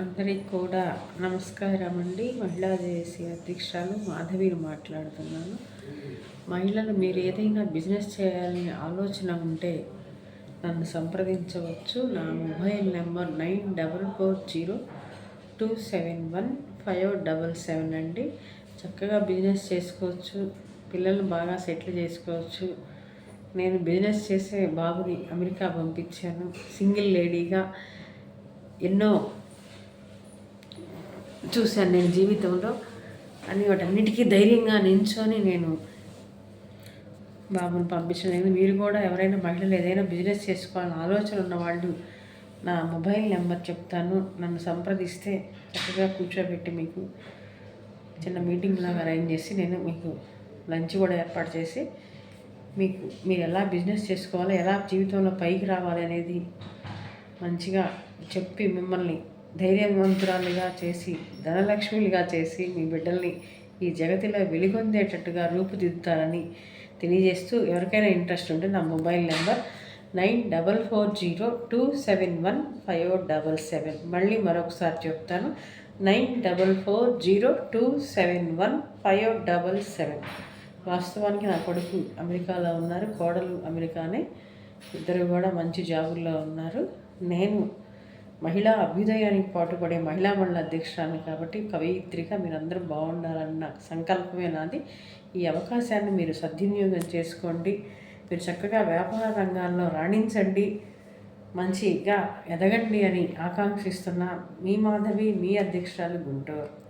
అందరికి కూడా నమస్కారం అండి. మహిళా జేఏసీ అధ్యక్షురాలు మాధవిని మాట్లాడుతున్నాను. మహిళలు మీరు ఏదైనా బిజినెస్ చేయాలని ఆలోచన ఉంటే నన్ను సంప్రదించవచ్చు. నా మొబైల్ నెంబర్ 9440271577 అండి. చక్కగా బిజినెస్ చేసుకోవచ్చు, పిల్లల్ని బాగా సెటిల్ చేసుకోవచ్చు. నేను బిజినెస్ చేసే బాబుని అమెరికా పంపించాను. సింగిల్ లేడీగా ఎన్నో చూశాను నేను జీవితంలో. అని వాటన్నిటికీ ధైర్యంగా నించొని నేను బాబుని పంపించలేదు. మీరు కూడా ఎవరైనా మహిళలు ఏదైనా బిజినెస్ చేసుకోవాలని ఆలోచన ఉన్నవాళ్ళు నా మొబైల్ నెంబర్ చెప్తాను, నన్ను సంప్రదిస్తే చక్కగా కూర్చోబెట్టి మీకు చిన్న మీటింగ్ లాగా అరేంజ్ చేసి నేను మీకు లంచ్ కూడా ఏర్పాటు చేసి మీరు ఎలా బిజినెస్ చేసుకోవాలో, ఎలా జీవితంలో పైకి రావాలి అనేది మంచిగా చెప్పి మిమ్మల్ని ధైర్యవంతురాలుగా చేసి ధనలక్ష్మిగా చేసి మీ బిడ్డల్ని ఈ జగతిలో వెలుగొందేటట్టుగా రూపుదిద్దుతారని తెలియజేస్తూ, ఎవరికైనా ఇంట్రెస్ట్ ఉంటే నా మొబైల్ నెంబర్ 9440271577. మళ్ళీ మరొకసారి చెప్తాను, 9440271577. వాస్తవానికి నా కొడుకు అమెరికాలో ఉన్నారు, కోడలు అమెరికానే. ఇద్దరు కూడా మంచి జాబుల్లో ఉన్నారు. నేను మహిళా అభ్యుదయానికి పాటుపడే మహిళా మండలి అధ్యక్షురాలు కాబట్టి కవయిత్రిగా మీరందరూ బాగుండాలన్న సంకల్పమే నాది. ఈ అవకాశాన్ని మీరు సద్వినియోగం చేసుకోండి. మీరు చక్కగా వ్యాపార రంగాల్లో రాణించండి, మంచిగా ఎదగండి అని ఆకాంక్షిస్తున్న మీ మాధవి, మీ అధ్యక్షురాలు, గుంటూరు.